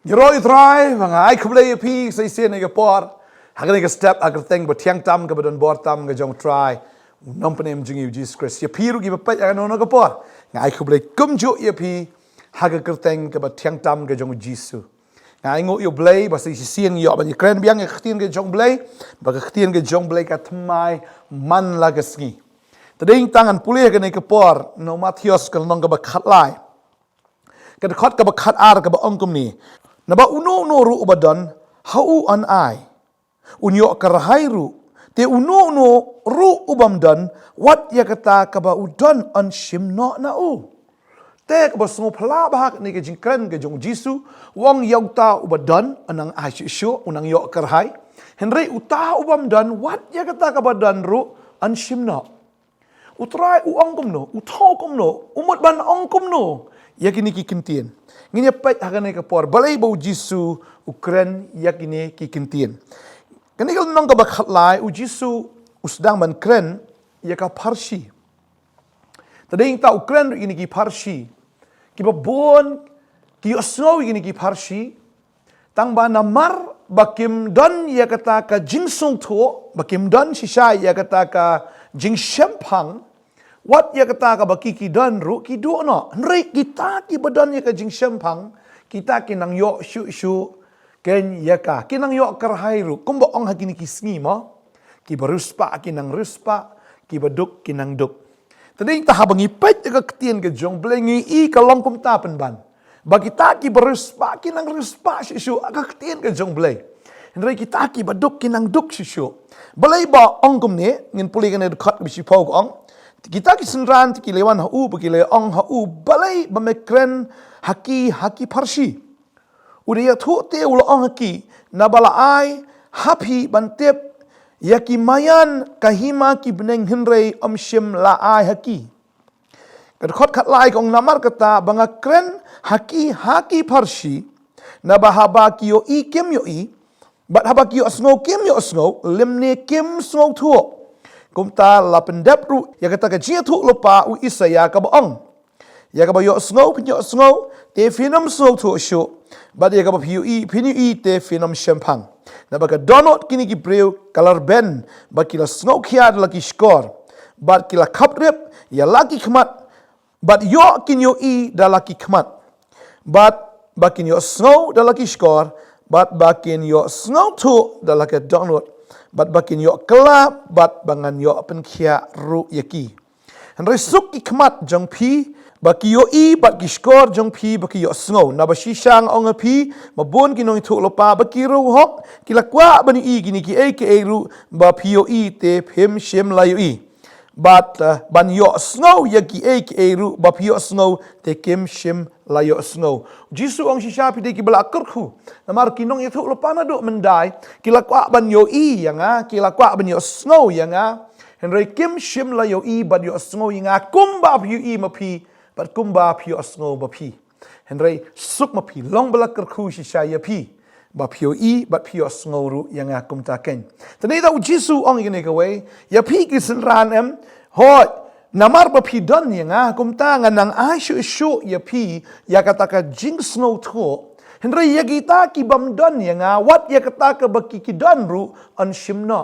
Yoroi try, mga ay kublay pi sa isi na kapor. Hagan ka step agar teng batiang tam ka badon bor tam ka jong try. Unang panem jing yu Jesus Christ. Ya piru gi bapay ano na kapor. Nga ay kublay kumjo ya pi hagan ka teng ka batiang tam ka jong Jesus. Nga ay ngo yu blay basta isi yo ban kren biang ka khtin ka jong blay. Ba ka khtin ka jong blay ka tmai man lagasngi. Tading tangan pulih ka ni kapor no Matios ka nong ka bakhatlay. Ka khot ka bakhat ar ka ba ongkum ni. Naba uno ru ubadan hau an ai unyo karahairu te uno ru ubamdan wat ya kata kaba udan an shimno na u te kaba sungu phala bahak ni ke jingkran ke jong jisu wang yauta ubadan anang ai shu unang yo karahai henry uta ubamdan wat ya kata kaba dan ru an shimno utrai u angkum no uthokum no umut ban angkum no yakini ki kintien nginya pet haganai ka por balai bau jisu ukren yakini ki kintien kanikal nong ka bakhatlai u jisu usdang man kren yaka parsi tading ta ukren ini ki parsi ki babon ki osno ini ki parsi tang ba namar bakim don yakata ka jingsung tho bakim don shisha yakata ka jingshempang wat ya kata ka baki ki dan ru ki do no nrei kita ki badan ya ka jing sempang kita ki nang yo shu ken ya ka ki nang yo karhai ru kum bo ong hakini ki sngi mo ki baruspa ki nang ruspa ki baduk ki nang duk tading ta habangi pet ka ktien ke jong blengi i ka long kum ta pen ban bagi ta ki baruspa ki nang ruspa shu ka ktien ke jong blei nrei kita ki baduk ki nang duk shu balai ba ong kum ne ngin puli kan dekat bi pau ong kita kisenran ki lewan hau bagi ong hau balai bamekren haki parsi udia thu te ul ong haki nabala ai happy bantep yaki mayan kahima ki beneng hinrei shim la ai haki kadkhot khat lai kong namar kata bangakren haki parsi nabahaba ki yo i kem yo i bat haba ki yo sngo kem yo sngo lemne kem sngo thu kumta la pendap ru ya kata ka jia thu lopa u isa ya ka baong ya ka ba yo snow pinyo snow te finam snow thu shu ba ya ka ba phu i phinu i te finam champagne na ba ka donut kini ki breu color ben ba kila snow khiad la ki score ba kila khap rep ya laki khmat ba yo kin yo i da laki khmat ba kin yo snow da laki score ba kin yo snow thu da laki donut bat bakin yo kelap bat bangan yo penkhia ru yaki henry suk ki khmat jong phi baki yo i bat ki skor jong phi baki yo sngo na ba shishang ong phi mabon ki nong thu lopa baki ru hok ki lakwa bani i gini ki e ke ru ba phi yo i te phem shem la yo i bat ban yo sngo yaki e ke ru ba phi yo sngo te kem shem la yo sngo jisu ong shisha pi de ki bala kerkhu namar kinong ye thu lopa na do mendai ki lakwa ban yo i yanga ki lakwa ban yo sngo yanga henry kem shem la yo i ba yo sngo yanga kumba phi i ma phi bat kumba phi yo sngo ba phi henry suk ma phi long bala kerkhu shisha ya phi ba phi yo i bat phi yo sngo ru yanga kumta ken tani da jisu ong yene ka we ya phi ki sin ran em hoi namar ba phi don yanga kumta nga nang ai shu ya phi ya kata ka jing snow tho henry ya kita ki bam don yanga wat ya kata ka ba ki don ru an shimno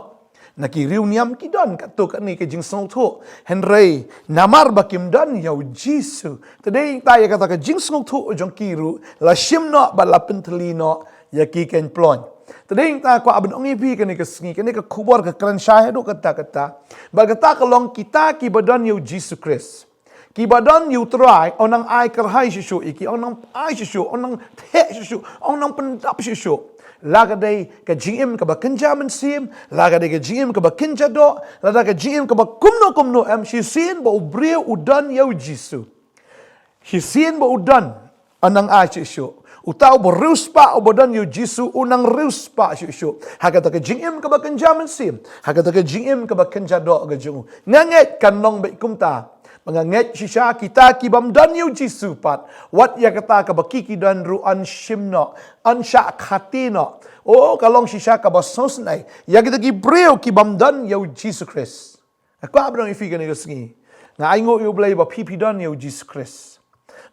na ki riu niam ki don ka to ka ni ke jing snow tho henry namar ba kim don ya jisu today ta ya kata ka jing snow tho jong ki ru la shimno ba la pentlino ya ki ken plon tading ta ko abon ong ipi kani ka sngi kani ka khubor ka kran shah do kata ba kata ka long kita ki badan yu Jesus Christ ki badan yu try onang ai karhai shu iki onang ai shu onang the shu onang pendap shu laga dei ka gm ka ba kenja men sim laga dei ka gm ka ba kenja do laga ka gm ka ba kumno am shi sin ba ubre udan yu Jesus shi sin ba udan onang ai shu utau bo riewspah obodan yu jisu unang riewspah shu hakata ka jingim ka ba kenjamen sim hakata ka jingim ka ba kenja do ga jungu nganget kan long be kumta manganget shisha kita ki bam dan yu jisu pat wat ya kata ka ba kiki dan ru an shimno an sha khatino o kalong shisha ka ba sosnai ya kita ki breu ki bam dan yu Jesus Christ akwa abang ifi ga ni sngi nga ai ngo yu blai ba pipi dan yu Jesus Christ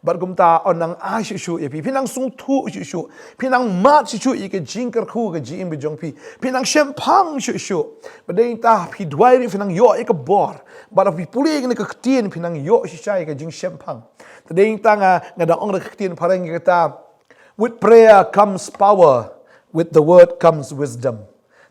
บัดกุมตาอนังอาชิเอพี่นังสุงทูชิพี่นังมาชิอีกจิงกระคู่กับจิมกจงพี่นังเชมพังชิบัดเดินตาพี่ดวายพี่นังย่ออีกบอร์บัดพี่ปุริกันกับตีนพี่นังย่อชิชัยกับจิงเชมพังแต่เดินตางาดังองค์กับตีนพารังกับตา with prayer comes power with the word comes wisdom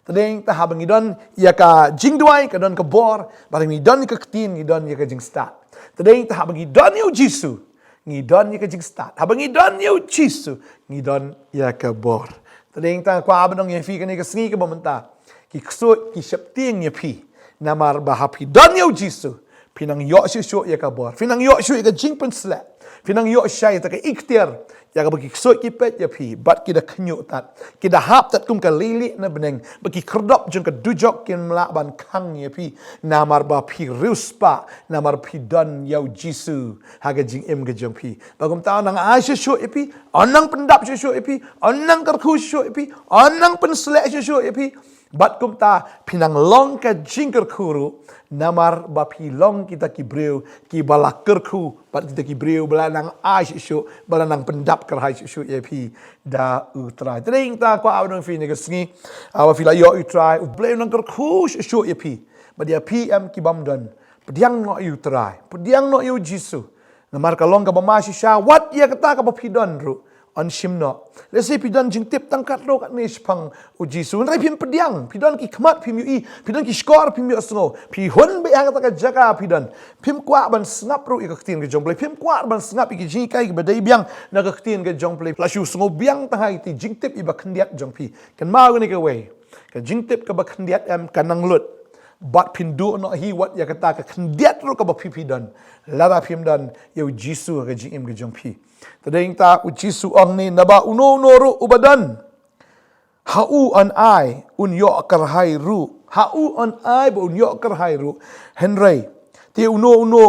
Tadeng ta habang idon ia ka jingduai ka don ka bor barang idon ka ktin idon ia ka jing start. Tadeng ta habang idon yu jisu ngidon ia ka jing start. Habang idon yu jisu ngidon ia ka bor. Tadeng ta kwa abang ia fi ka ni ka sngi ka bamanta ki ksot ki shapting ia pi namar bahapi don yu jisu pinang yo shu ia ka bor. Pinang yo shu ia ka jing pen slap. Pinang yo shai ta ka iktir ya ka bagi ksot ki pet ya pi bat kita kenyuk tat kita hap tat kum ka lili na beneng bagi kerdop jeng ka dujok kin melak ban kang ya pi namar ba pi riewspah namar pi don yau jisu haga jing em ga jeng pi bagum ta nang a shu ya pi onang pendap shu ya pi onang karku shu ya pi onang penslek shu ya pi bat kum ta pinang long ka jing kuru namar ba pi long kita ki breu ki balak kerku bat kita ki breu belanang a shu belanang pendap kerhai shu ya pi da utrai tring ta kwa awang fi ni ka sngi awa fi la yo utrai u bleu nang kerku shu ya pi ba dia pm ki bam don pediang no utrai pediang no yu jisu namar ka long ka ba ma sha wat ya kata ka ba pi don ru on shimno let's say pidon jing tip tangkat ro kat ni spang uji sun rai pim pediang pidon ki khmat pim ui pidon ki skor pim yo sngo pi hun be ang ta ka jaka pidon pim kwa ban snap ro ik tin ke jongplay pim kwa ban snap ik ji kai ke badai biang na ka tin ke jongplay flashu sngo biang ta hai ti jing tip i ba khndiat jongpi kan ma ni ke we ka jing tip ka ba khndiat am kanang lut bat pindu no hi wat ya kata ka khndiat ro ka ba pipidon lara pim dan yo jisu ka jing im ke jongpi Tadeng ta ujisu ang ni naba uno ru ubadan hau an ai un yo karhai ru hau an ai ba un yo karhai ru henry ti uno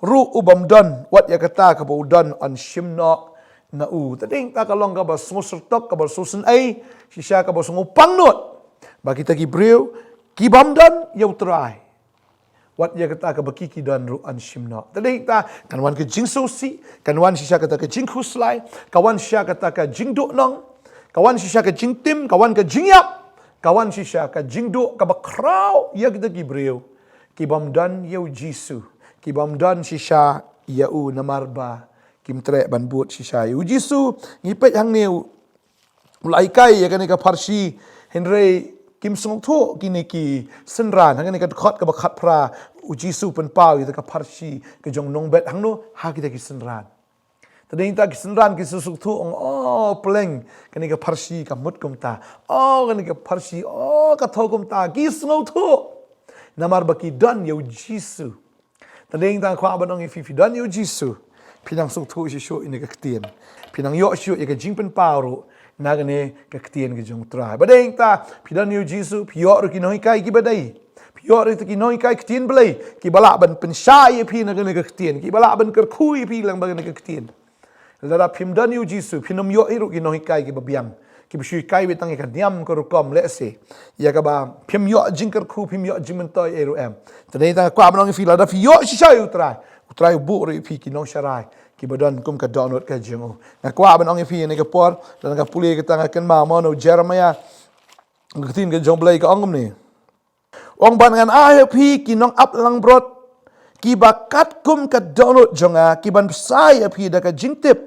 ru ubamdan wat ya kata ka ba udan an shimno na u tadeng ta kalong ka ba smusertok ka ba susun ai sisya ka ba sungu pangnot ba kita ki breu ki bamdan yo try wat ya kata ka baki ki dan ru an shimno tadeng ta kanwan ke jing sosi kanwan sisya kata ke jing khuslai kawan sisya kata ka jing do nong kawan sisya ka jing tim kawan ka jing yap kawan sisya ka jing do ka ba kraw ya kita ki breu ki bam dan yau jisu ki bam dan sisya ya u namarba kim tre ban buat sisya u jisu ngipet hang neu ulai kai ya kan ka parsi henry Kim song tho kini ki senran hangani ka khot ka bakhat pra uji su pen pau ita ka parsi ke jong nong bet hangno ha kita ki senran tadeng ta ki senran ki su tho ong pleng kani ka parsi ka mut kum ta kani ka parsi ka tho kum ta ki song tho namar baki dan yo jisu tadeng ta khwa banong fi dan yo jisu pinang song tho si sho ini ka ktien pinang yo sho ya ka jing pen pau ro nagane kaktian ke jong trai badeng ta pidan yu jisu pior ki noi kai ki badai pior ki noi kai ktien blai ki bala ban pensai pi nagane kaktian ki bala ban kerkhui pi lang bagane kaktian lara pimdan yu jisu pinom yo iru ki noi kai ki babiang ki bisui kai betang ka diam ko rukom le se ya ka ba pim yo jing kerkhu pim yo jimentoi eru em tadei ta kwa banong fi lara fi yo shisai utrai bu ri pi ki no sharai ki badan kum ka download ka jengo na kwa ban ong fi ni ka por dan ka puli ka tanga kan ma mo no jeremiah ngtin ka jomblai ka ongum ni ong ban ngan a fi ki nong up lang brot ki bakat kum ka download jonga ki ban sai fi da ka jingtip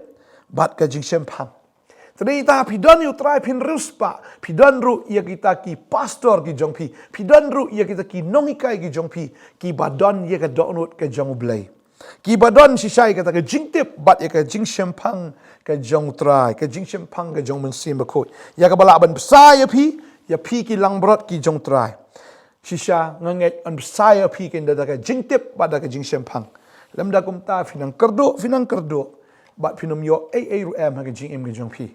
bat ka jing sempang tadi ta pidon yu try pin riewspah pidon ru ia kita ki pastor ki jongpi pidon ru ia kita ki nongikai ki jongpi ki badan ia ka download ka jong blai ki badon sisai kata ke jing tip bat ya ke jing sempang ke jong try ke jing sempang ke jong mensim bakoi ya ke bala ban besar ya pi ki lang brot ki jong try sisa nganget an besar ya pi ke da ke jing tip bat da ke jing sempang lam da kum ta finang kerdo bat finom yo ru em ha ke jing em ke jong pi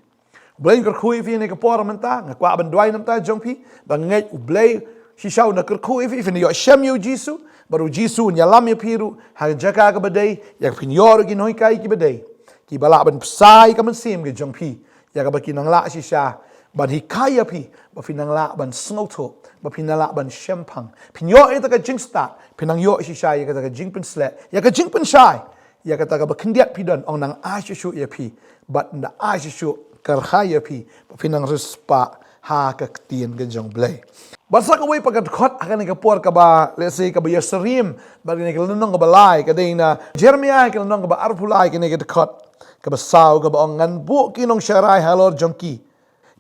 blai ker khui fi ne ke por menta ngakwa ban dwai nam ta jong pi banget u blai sisa na ker khui fi ne yo shem yo jisu baru jisu nyalam ya piru ha jaka ka badai ya pin yor gi noi kai ki badai ki bala ban sai ka man sim ge jong pi ya ka baki nang la shisha ban hi kai ya pi ba finang la ban snotho ba pinala ban shempang pin yo eta ka jing start pinang yo shisha ya ka jing pin slet ya ka jing pin shai ya kata ka bakendiat pidon ong nang asyusyu ya pi bat na asyusyu karhaya pi pinang riewspah ha ka ktien ke jong blai basa ka wei pakat khot akan ka por ka ba let's say ka ba yasrim ba ni ka nong ka balai ka ding na Jeremiah ka nong ka ba arpulai ka ni ka khot ka ba sau ka ba ong ngan bu ki nong sharai halor jongki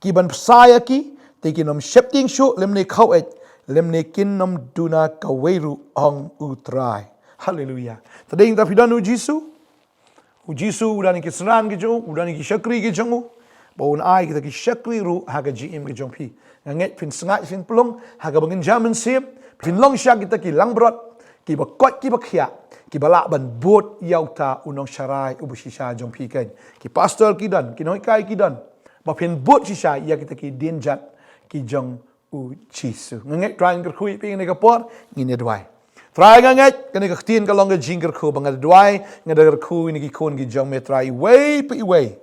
ki ban saya ki te ki nom shepting shu lemne khau et lemne kin nom duna ka weiru ong utrai haleluya tading ta pidan u Jisu udani ki seran ki jong udani ki syakri ki jong baun ai kita ki syakri ru haga jim ki jong pi nganget pin sengat fin pelong haga bangin jamin sim pin long syak kita ki lang brot ki ba kot ki ba khia ki bala ban bot yauta unong syarai u shisha jong pi kan ki pastor ki dan ki noi kai ki dan ba pin bot shisha ya kita ki dinjat ki jong u Jisu nganget trying ker khui pi ni ka por ngine dwai try nganget kani ka tin ka long ka jing ker khu bang dwai ngada ker khu ni ki kon ki jong me try way pi way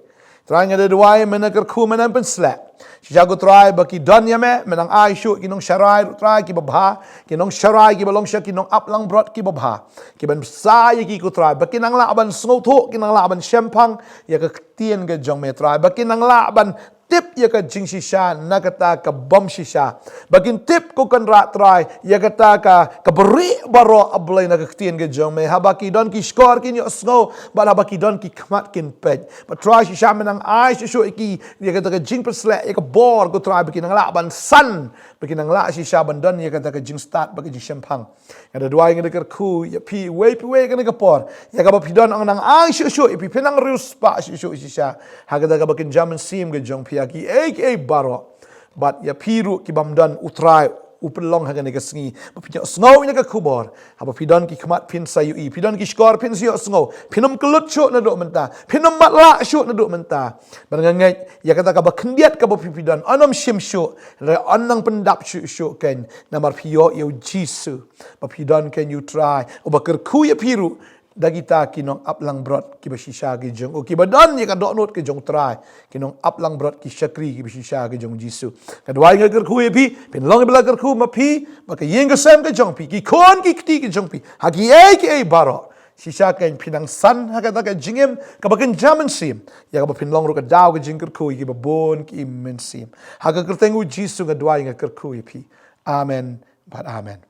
try ngada dwai mena ker khu mena pen slap si jago try ba ki don ya me menang ai shu ki nong sharai try ki babha ki nong sharai ki balong sha ki nong up lang brot ki babha ki ban sa ye ki ku try ba ki nang la ban sngo tho ki nang la ban shempang ya ka tien ka jong me try ba ki nang la ban tip ya ka jing shisha nakata ka bom shisha bagin tip ko kan ra try ya kata ka beri baro ablay na kaktien ke jong me habaki don ki score kin yo snow but habaki don ki kmat kin ped but try shisha menang ai shisho iki ya kata ka jing persle ya ka bor ko try bagin ang la ban san bagin ang la shisha ban don ya kata ka jing start bagin jing shempang ada dua yang dekat ku ya pi we kan ka por ya ka ba pidon ang nang ai shisho ipi pinang riewspah shisho shisha hagada ka bagin jamin sim ke jong pi ki baro but ya piru ki bamdan utrai upelong hagan ka sngi pinya snow ina ka khubor haba pidon ki khamat pin sayu I pidon ki skor pin siyo snow pinum kelut syuk na duk menta pinum matla syuk na duk menta bangangai ya kata ka ba khendiat ka ba pidon anom sim syuk le anang pendap syuk kan namar piyo you Jisu ba pidon can you try obaker ku ya piru dagita kinong aplang brot ki bashisha ki jong o ki badan ya ka donot ki jong try kinong aplang brot ki syakri ki bashisha ki jong Jisu kadwa nga ker khu pi pin long bela ker khu ma pi ba ka yeng ka sem ka jong pi ki kon ki kti ki jong pi ha ki baro shisha ka pinang san ha ka ka jingem ka ba kan jaman sim ya ka ba pin long ro ka daw ka jing ker khu ki ba bon ki men sim ha ka ker tengu Jisu ga dwa nga ker khu pi amen but amen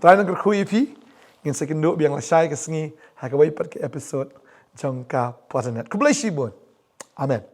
try na ker khu pi ngin sekindo biang la shai ka sngi hakawai pat ke episode jong ka Potternet. Ku bless you bon. Amen.